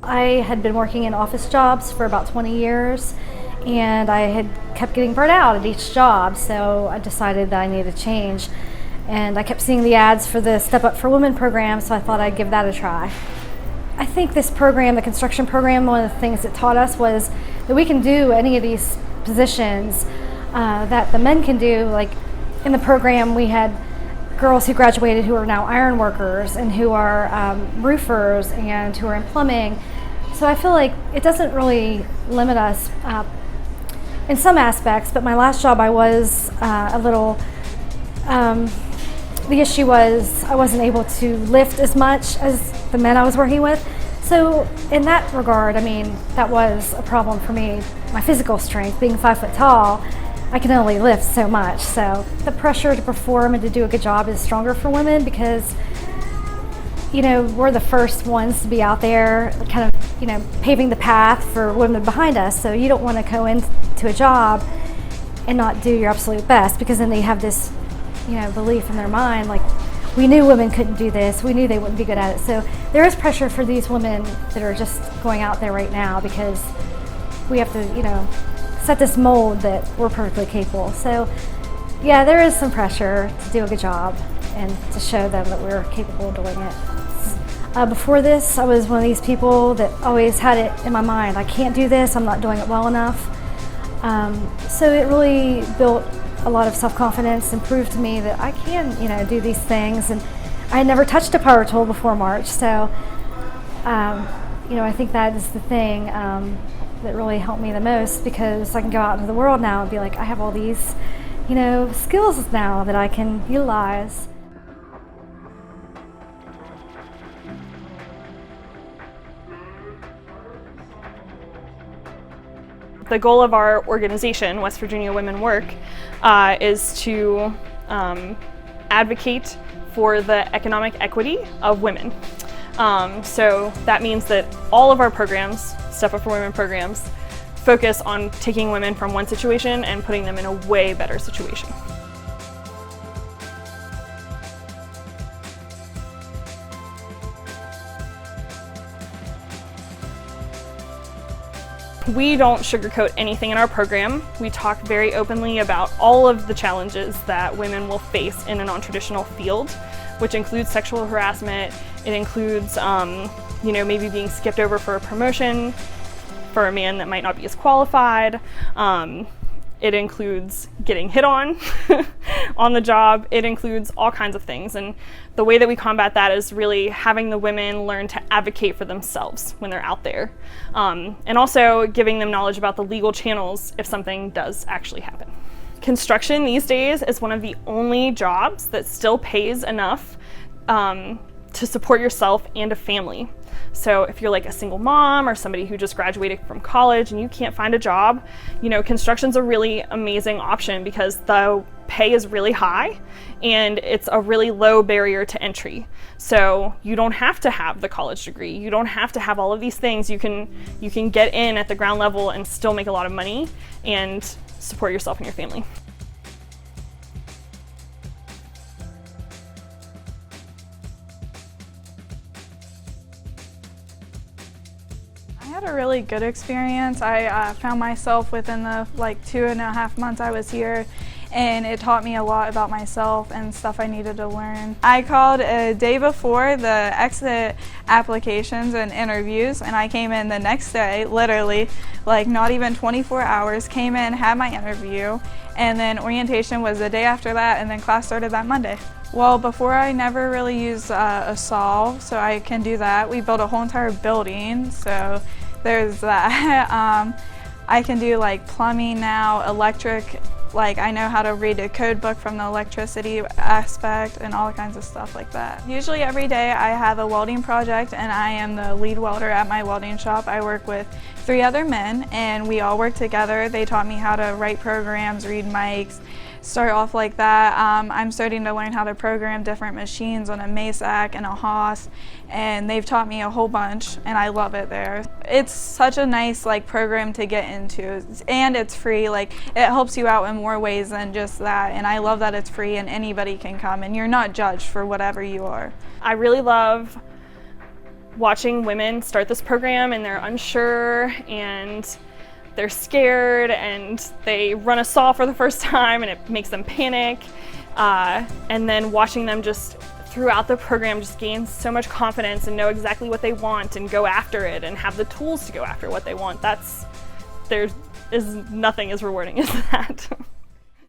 I had been working in office jobs for about 20 years, and I had kept getting burnt out at each job, so I decided that I needed a change. And I kept seeing the ads for the Step Up for Women program, so I thought I'd give that a try. I think this program, the construction program, one of the things it taught us was that we can do any of these positions that the men can do. Like in the program, we had girls who graduated who are now iron workers and who are roofers and who are in plumbing. So I feel like it doesn't really limit us in some aspects, but my last job I was a little, the issue was I wasn't able to lift as much as the men I was working with. So in that regard, I mean, that was a problem for me. My physical strength, being 5 foot tall, I can only lift so much. So the pressure to perform and to do a good job is stronger for women because, you know, we're the first ones to be out there kind of, you know, paving the path for women behind us. So you don't want to go into a job and not do your absolute best, because then they have this, you know, belief in their mind, like, we knew women couldn't do this, we knew they wouldn't be good at it. So there is pressure for these women that are just going out there right now, because we have to, you know, set this mold that we're perfectly capable. So yeah, there is some pressure to do a good job and to show them that we're capable of doing it. Before this, I was one of these people that always had it in my mind, I can't do this, I'm not doing it well enough. So it really built a lot of self-confidence and proved to me that I can, you know, do these things. And I had never touched a power tool before March, so you know, I think that is the thing that really helped me the most, because I can go out into the world now and be like, I have all these, you know, skills now that I can utilize. The goal of our organization, West Virginia Women Work, is to advocate for the economic equity of women. So that means that all of our programs, Step Up for Women programs, focus on taking women from one situation and putting them in a way better situation. We don't sugarcoat anything in our program. We talk very openly about all of the challenges that women will face in a non-traditional field, which includes sexual harassment. It includes, you know, maybe being skipped over for a promotion for a man that might not be as qualified. It includes getting hit on on the job. It includes all kinds of things. And the way that we combat that is really having the women learn to advocate for themselves when they're out there. And also giving them knowledge about the legal channels if something does actually happen. Construction these days is one of the only jobs that still pays enough to support yourself and a family. So if you're like a single mom or somebody who just graduated from college and you can't find a job, you know, construction's a really amazing option because the pay is really high and it's a really low barrier to entry. So you don't have to have the college degree. You don't have to have all of these things. You can get in at the ground level and still make a lot of money and support yourself and your family. I had a really good experience. I found myself within the 2.5 months I was here, and it taught me a lot about myself and stuff I needed to learn. I called a day before the exit applications and interviews, and I came in the next day, literally, like not even 24 hours, came in, had my interview, and then orientation was the day after that, and then class started that Monday. Well, before I never really used a saw, so I can do that. We built a whole entire building, so there's that. I can do like plumbing now, electric, like I know how to read a code book from the electricity aspect and all kinds of stuff like that. Usually every day I have a welding project and I am the lead welder at my welding shop. I work with 3 other men and we all work together. They taught me how to write programs, read mics, start off like that. I'm starting to learn how to program different machines on a Masac and a Haas, and they've taught me a whole bunch and I love it there. It's such a nice program to get into, and it's free. It helps you out in more ways than just that, and I love that it's free and anybody can come and you're not judged for whatever you are. I really love watching women start this program and they're unsure and they're scared and they run a saw for the first time and it makes them panic. And then watching them just throughout the program just gain so much confidence and know exactly what they want and go after it and have the tools to go after what they want. There's nothing as rewarding as that.